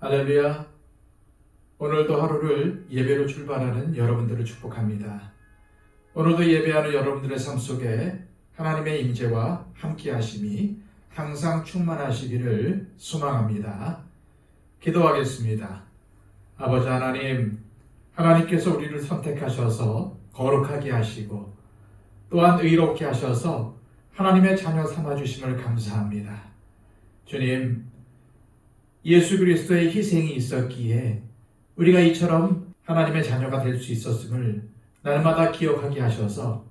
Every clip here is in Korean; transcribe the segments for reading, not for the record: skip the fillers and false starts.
할렐루야. 오늘도 하루를 예배로 출발하는 여러분들을 축복합니다. 오늘도 예배하는 여러분들의 삶 속에 하나님의 임재와 함께 하심이 항상 충만하시기를 소망합니다. 기도하겠습니다. 아버지 하나님, 하나님께서 우리를 선택하셔서 거룩하게 하시고 또한 의롭게 하셔서 하나님의 자녀 삼아주심을 감사합니다. 주님, 예수 그리스도의 희생이 있었기에 우리가 이처럼 하나님의 자녀가 될 수 있었음을 날마다 기억하게 하셔서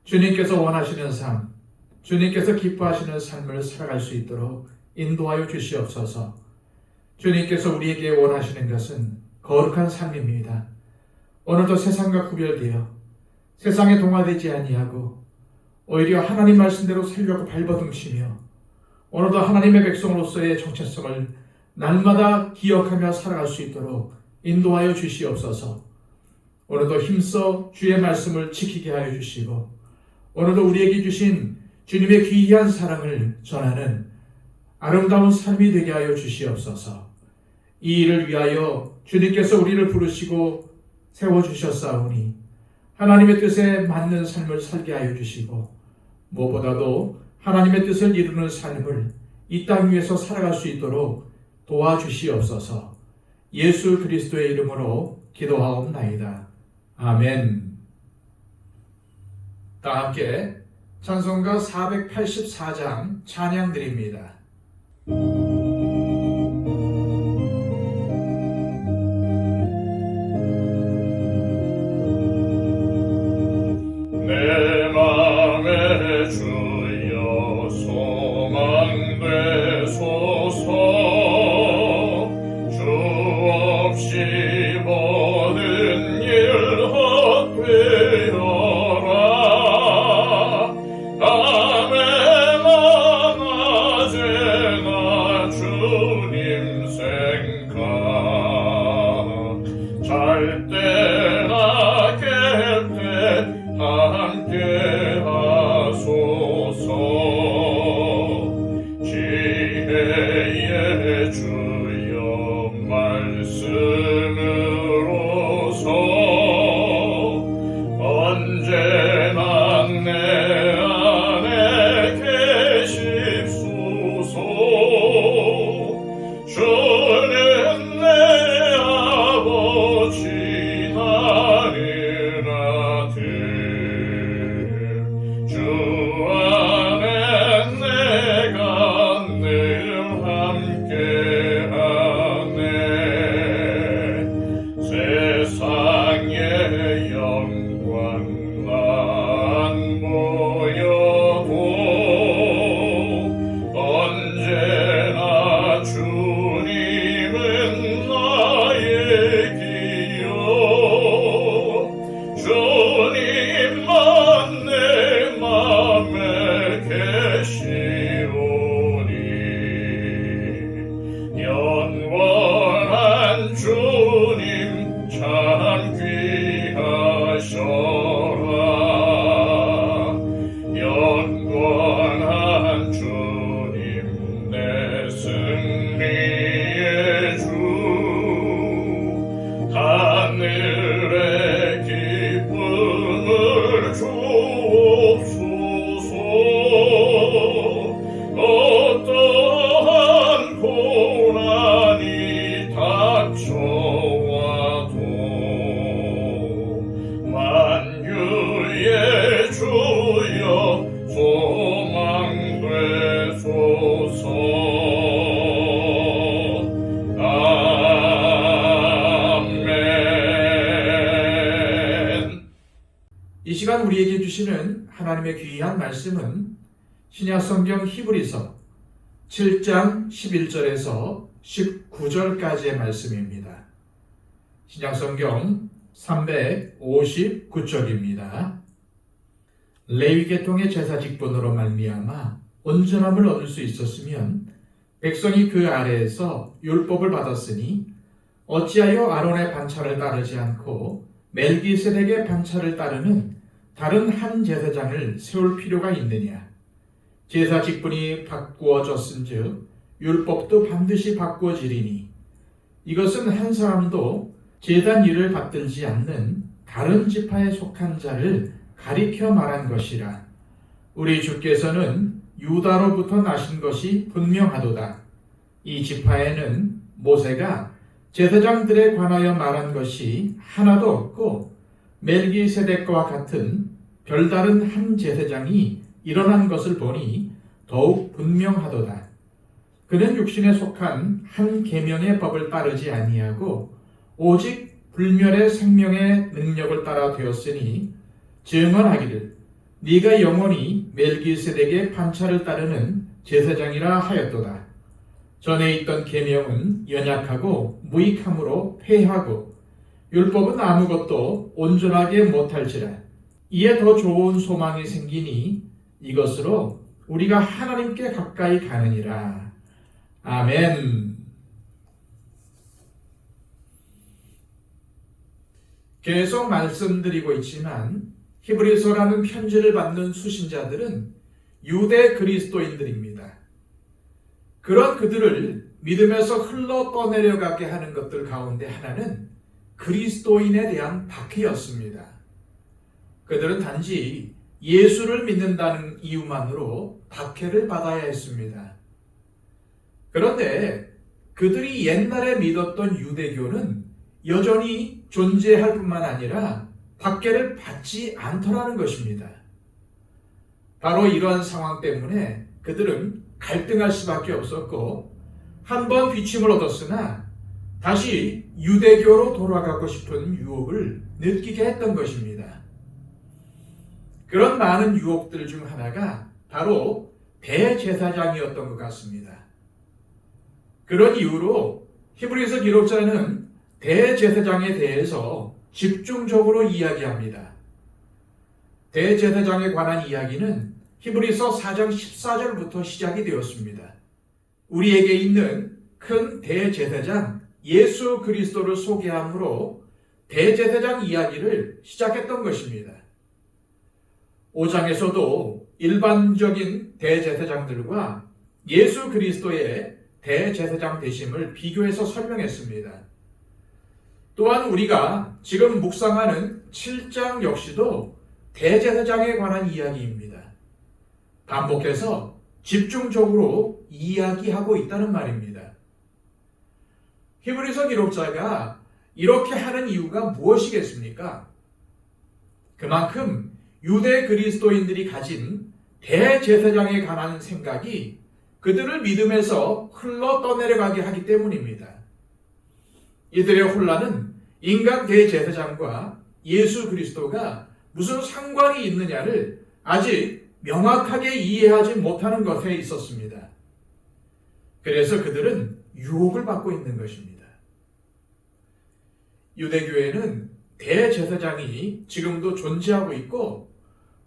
주님께서 원하시는 삶, 주님께서 기뻐하시는 삶을 살아갈 수 있도록 인도하여 주시옵소서. 주님께서 우리에게 원하시는 것은 거룩한 삶입니다. 오늘도 세상과 구별되어 세상에 동화되지 아니하고 오히려 하나님 말씀대로 살려고 발버둥치며 오늘도 하나님의 백성으로서의 정체성을 날마다 기억하며 살아갈 수 있도록 인도하여 주시옵소서. 오늘도 힘써 주의 말씀을 지키게 하여 주시고 오늘도 우리에게 주신 주님의 귀한 사랑을 전하는 아름다운 삶이 되게 하여 주시옵소서. 이 일을 위하여 주님께서 우리를 부르시고 세워주셨사오니 하나님의 뜻에 맞는 삶을 살게 하여 주시고 무엇보다도 하나님의 뜻을 이루는 삶을 이 땅 위에서 살아갈 수 있도록 도와주시옵소서. 예수 그리스도의 이름으로 기도하옵나이다. 아멘. 다 함께 찬송가 484장 찬양 드립니다. 내 맘에 주여 소망되소서. 모든 일 헛되어라. 밤에나 낮에나 주님 생각, 잘 때나 깰 때 함께 하소서. 지혜의 주여 말씀으로서 언제나 내 안에 계십소서. 주는 내 아버지 하늘 아들, 주 안에 내가 늘 함께하네. 세상의 영광 난 보여도 언제나 주님은 나의 기여. 주님만 내 맘에 계시오니 영원한 주님 참 귀하셔라. 영원한 주님 내 승리의 주, 하늘의 기쁨을 주옵소서. 어떠한 고난이 닥쳐와도 만유의 주여 소망되소서. 아멘. 이 시간 우리에게 주시는 하나님의 귀한 말씀은 신약성경 히브리서 7장 11절에서 19절까지의 말씀입니다. 신약성경 359쪽입니다. 레위 계통의 제사 직분으로 말미암아 온전함을 얻을 수 있었으면 백성이 그 아래에서 율법을 받았으니 어찌하여 아론의 반차를 따르지 않고 멜기세덱의 반차를 따르는 다른 한 제사장을 세울 필요가 있느냐? 제사 직분이 바꾸어졌은즉 율법도 반드시 바꾸어지리니 이것은 한 사람도 제단 일을 받들지 않는 다른 지파에 속한 자를 가리켜 말한 것이라. 우리 주께서는 유다로부터 나신 것이 분명하도다. 이 지파에는 모세가 제사장들에 관하여 말한 것이 하나도 없고 멜기세덱과 같은 별다른 한 제사장이 일어난 것을 보니 더욱 분명하도다. 그는 육신에 속한 한 계명의 법을 따르지 아니하고 오직 불멸의 생명의 능력을 따라 되었으니 증언하기를 네가 영원히 멜기세덱의 판차를 따르는 제사장이라 하였도다. 전에 있던 계명은 연약하고 무익함으로 패하고 율법은 아무것도 온전하게 못할지라. 이에 더 좋은 소망이 생기니 이것으로 우리가 하나님께 가까이 가느니라. 아멘. 계속 말씀드리고 있지만 히브리서라는 편지를 받는 수신자들은 유대 그리스도인들입니다. 그런 그들을 믿음에서 흘러 떠내려가게 하는 것들 가운데 하나는 그리스도인에 대한 박해였습니다. 그들은 단지 예수를 믿는다는 이유만으로 박해를 받아야 했습니다. 그런데 그들이 옛날에 믿었던 유대교는 여전히 존재할 뿐만 아니라 박해를 받지 않더라는 것입니다. 바로 이러한 상황 때문에 그들은 갈등할 수밖에 없었고 한 번 비침을 얻었으나 다시 유대교로 돌아가고 싶은 유혹을 느끼게 했던 것입니다. 그런 많은 유혹들 중 하나가 바로 대제사장이었던 것 같습니다. 그런 이유로 히브리서 기록자는 대제사장에 대해서 집중적으로 이야기합니다. 대제사장에 관한 이야기는 히브리서 4장 14절부터 시작이 되었습니다. 우리에게 있는 큰 대제사장 예수 그리스도를 소개함으로 대제사장 이야기를 시작했던 것입니다. 5장에서도 일반적인 대제사장들과 예수 그리스도의 대제사장 되심을 비교해서 설명했습니다. 또한 우리가 지금 묵상하는 7장 역시도 대제사장에 관한 이야기입니다. 반복해서 집중적으로 이야기하고 있다는 말입니다. 히브리서 기록자가 이렇게 하는 이유가 무엇이겠습니까? 그만큼 유대 그리스도인들이 가진 대제사장에 관한 생각이 그들을 믿음에서 흘러 떠내려가게 하기 때문입니다. 이들의 혼란은 인간 대제사장과 예수 그리스도가 무슨 상관이 있느냐를 아직 명확하게 이해하지 못하는 것에 있었습니다. 그래서 그들은 유혹을 받고 있는 것입니다. 유대교회는 대제사장이 지금도 존재하고 있고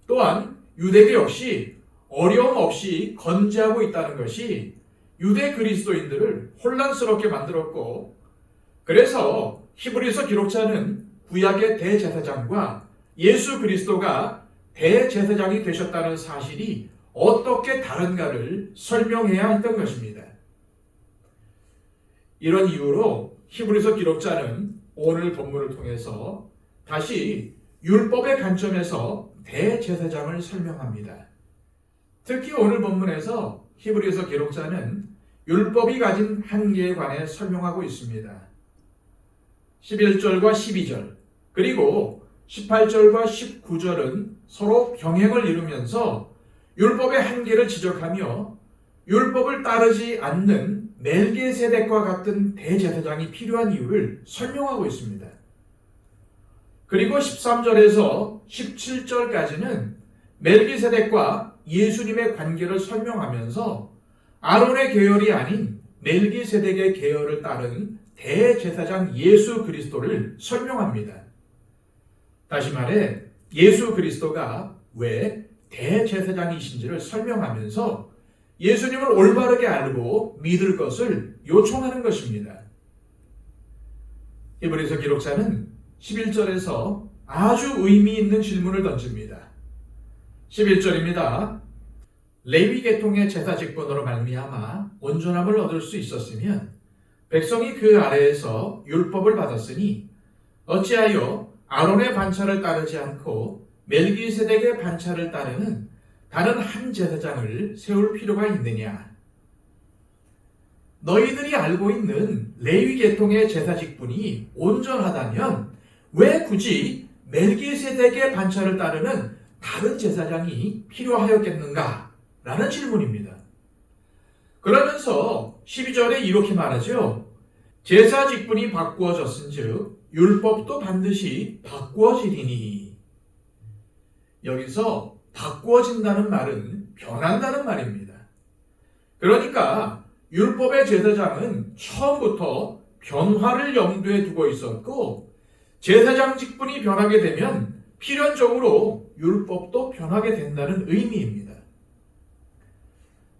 또한 유대교 역시 어려움 없이 건재하고 있다는 것이 유대 그리스도인들을 혼란스럽게 만들었고 그래서 히브리서 기록자는 구약의 대제사장과 예수 그리스도가 대제사장이 되셨다는 사실이 어떻게 다른가를 설명해야 했던 것입니다. 이런 이유로 히브리서 기록자는 오늘 본문을 통해서 다시 율법의 관점에서 대제사장을 설명합니다. 특히 오늘 본문에서 히브리서 기록자는 율법이 가진 한계에 관해 설명하고 있습니다. 11절과 12절 그리고 18절과 19절은 서로 병행을 이루면서 율법의 한계를 지적하며 율법을 따르지 않는 멜기세덱과 같은 대제사장이 필요한 이유를 설명하고 있습니다. 그리고 13절에서 17절까지는 멜기세덱과 예수님의 관계를 설명하면서 아론의 계열이 아닌 멜기세덱의 계열을 따른 대제사장 예수 그리스도를 설명합니다. 다시 말해 예수 그리스도가 왜 대제사장이신지를 설명하면서 예수님을 올바르게 알고 믿을 것을 요청하는 것입니다. 히브리서 기록자는 11절에서 아주 의미 있는 질문을 던집니다. 11절입니다. 레위 계통의 제사 직분으로 말미암아 온전함을 얻을 수 있었으면 백성이 그 아래에서 율법을 받았으니 어찌하여 아론의 반차를 따르지 않고 멜기세덱의 반차를 따르는 다른 한 제사장을 세울 필요가 있느냐? 너희들이 알고 있는 레위 계통의 제사 직분이 온전하다면 왜 굳이 멜기세덱의 반차를 따르는 다른 제사장이 필요하였겠는가? 라는 질문입니다. 그러면서 12절에 이렇게 말하죠. 제사 직분이 바꾸어졌은즉 율법도 반드시 바꾸어지리니. 여기서 바꾸어진다는 말은 변한다는 말입니다. 그러니까 율법의 제사장은 처음부터 변화를 염두에 두고 있었고 제사장 직분이 변하게 되면 필연적으로 율법도 변하게 된다는 의미입니다.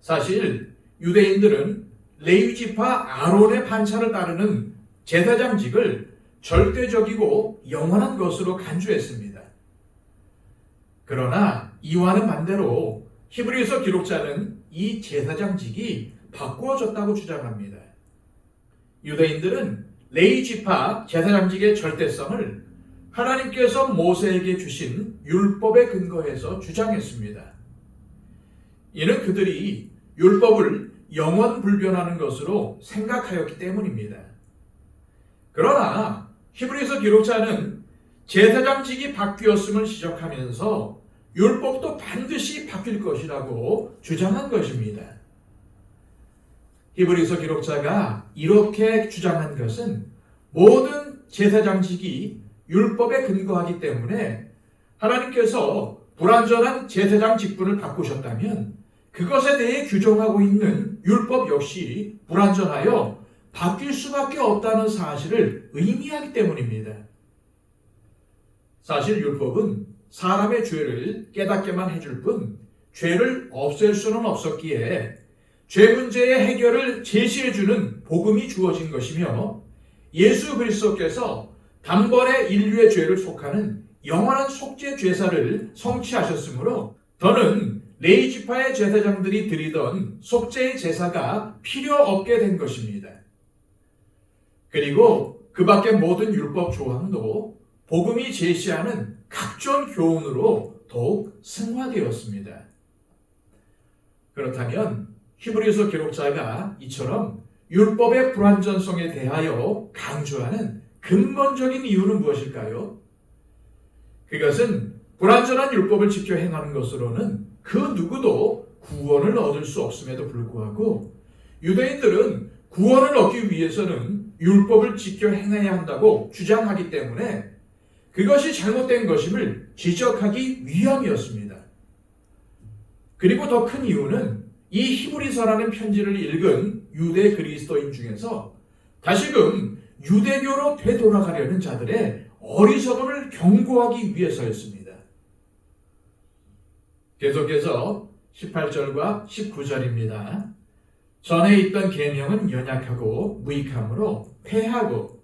사실 유대인들은 레위 지파 아론의 반차를 따르는 제사장직을 절대적이고 영원한 것으로 간주했습니다. 그러나 이와는 반대로 히브리서 기록자는 이 제사장직이 바꾸어졌다고 주장합니다. 유대인들은 레위 지파 제사장직의 절대성을 하나님께서 모세에게 주신 율법에 근거해서 주장했습니다. 이는 그들이 율법을 영원 불변하는 것으로 생각하였기 때문입니다. 그러나 히브리서 기록자는 제사장직이 바뀌었음을 지적하면서 율법도 반드시 바뀔 것이라고 주장한 것입니다. 히브리서 기록자가 이렇게 주장한 것은 모든 제사장직이 율법에 근거하기 때문에 하나님께서 불완전한 제사장 직분을 바꾸셨다면 그것에 대해 규정하고 있는 율법 역시 불완전하여 바뀔 수밖에 없다는 사실을 의미하기 때문입니다. 사실 율법은 사람의 죄를 깨닫게만 해줄 뿐 죄를 없앨 수는 없었기에 죄 문제의 해결을 제시해주는 복음이 주어진 것이며 예수 그리스도께서 단번에 인류의 죄를 속하는 영원한 속죄 제사를 성취하셨으므로 더는 레위 지파의 제사장들이 드리던 속죄의 제사가 필요 없게 된 것입니다. 그리고 그 밖의 모든 율법 조항도 복음이 제시하는 각종 교훈으로 더욱 승화되었습니다. 그렇다면 히브리서 기록자가 이처럼 율법의 불완전성에 대하여 강조하는 근본적인 이유는 무엇일까요? 그것은 불완전한 율법을 지켜 행하는 것으로는 그 누구도 구원을 얻을 수 없음에도 불구하고 유대인들은 구원을 얻기 위해서는 율법을 지켜 행해야 한다고 주장하기 때문에 그것이 잘못된 것임을 지적하기 위함이었습니다. 그리고 더 큰 이유는 이 히브리서라는 편지를 읽은 유대 그리스도인 중에서 다시금 유대교로 되돌아가려는 자들의 어리석음을 경고하기 위해서였습니다. 계속해서 18절과 19절입니다. 전에 있던 계명은 연약하고 무익함으로 패하고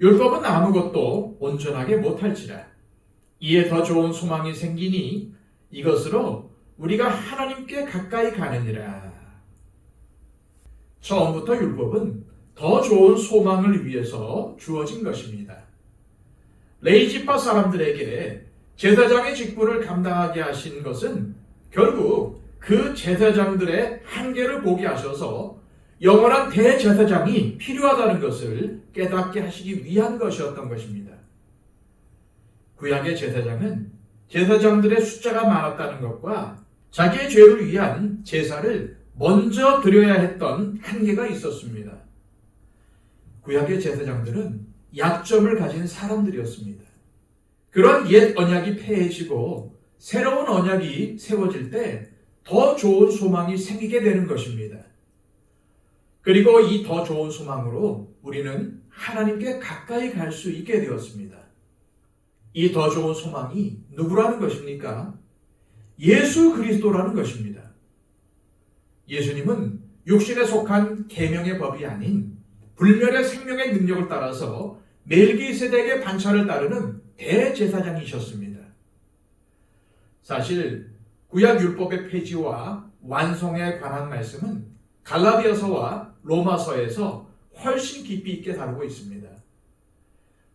율법은 아무것도 온전하게 못할지라. 이에 더 좋은 소망이 생기니 이것으로 우리가 하나님께 가까이 가느니라. 처음부터 율법은 더 좋은 소망을 위해서 주어진 것입니다. 레위 지파 사람들에게 제사장의 직분을 감당하게 하신 것은 결국 그 제사장들의 한계를 보게 하셔서 영원한 대제사장이 필요하다는 것을 깨닫게 하시기 위한 것이었던 것입니다. 구약의 제사장은 제사장들의 숫자가 많았다는 것과 자기의 죄를 위한 제사를 먼저 드려야 했던 한계가 있었습니다. 구약의 제사장들은 약점을 가진 사람들이었습니다. 그런 옛 언약이 폐해지고 새로운 언약이 세워질 때 더 좋은 소망이 생기게 되는 것입니다. 그리고 이 더 좋은 소망으로 우리는 하나님께 가까이 갈 수 있게 되었습니다. 이 더 좋은 소망이 누구라는 것입니까? 예수 그리스도라는 것입니다. 예수님은 육신에 속한 계명의 법이 아닌 불멸의 생명의 능력을 따라서 멜기세덱의 반차를 따르는 대제사장이셨습니다. 사실 구약 율법의 폐지와 완성에 관한 말씀은 갈라디아서와 로마서에서 훨씬 깊이 있게 다루고 있습니다.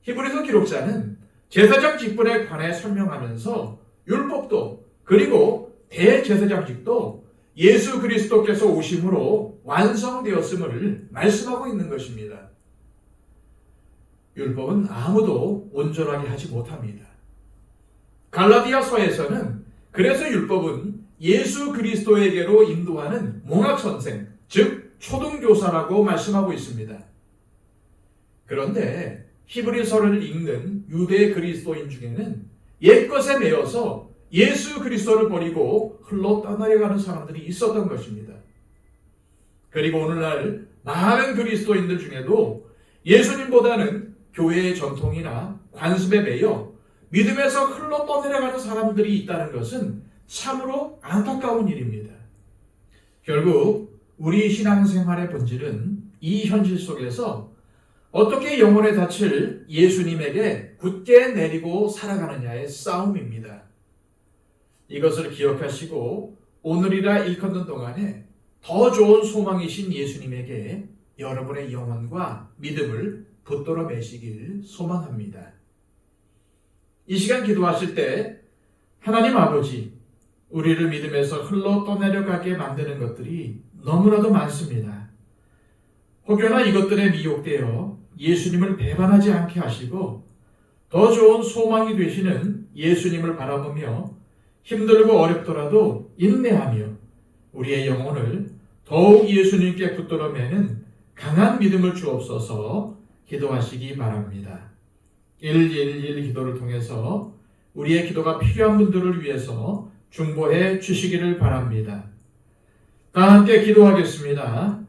히브리서 기록자는 제사장 직분에 관해 설명하면서 율법도 그리고 대제사장직도 예수 그리스도께서 오심으로 완성되었음을 말씀하고 있는 것입니다. 율법은 아무도 온전하게 하지 못합니다. 갈라디아서에서는 그래서 율법은 예수 그리스도에게로 인도하는 몽학선생, 즉 초등교사라고 말씀하고 있습니다. 그런데 히브리서를 읽는 유대 그리스도인 중에는 옛것에 매여서 예수 그리스도를 버리고 흘러 떠나려가는 사람들이 있었던 것입니다. 그리고 오늘날 많은 그리스도인들 중에도 예수님보다는 교회의 전통이나 관습에 매여 믿음에서 흘러 떠내려가는 사람들이 있다는 것은 참으로 안타까운 일입니다. 결국 우리 신앙생활의 본질은 이 현실 속에서 어떻게 영혼의 닻을 예수님에게 굳게 내리고 살아가느냐의 싸움입니다. 이것을 기억하시고 오늘이라 일컫는 동안에 더 좋은 소망이신 예수님에게 여러분의 영혼과 믿음을 붙들어 매시길 소망합니다. 이 시간 기도하실 때 하나님 아버지, 우리를 믿음에서 흘러 떠내려가게 만드는 것들이 너무나도 많습니다. 혹여나 이것들에 미혹되어 예수님을 배반하지 않게 하시고 더 좋은 소망이 되시는 예수님을 바라보며 힘들고 어렵더라도 인내하며 우리의 영혼을 더욱 예수님께 붙들어 매는 강한 믿음을 주옵소서 기도하시기 바랍니다. 111 기도를 통해서 우리의 기도가 필요한 분들을 위해서 중보해 주시기를 바랍니다. 다 함께 기도하겠습니다.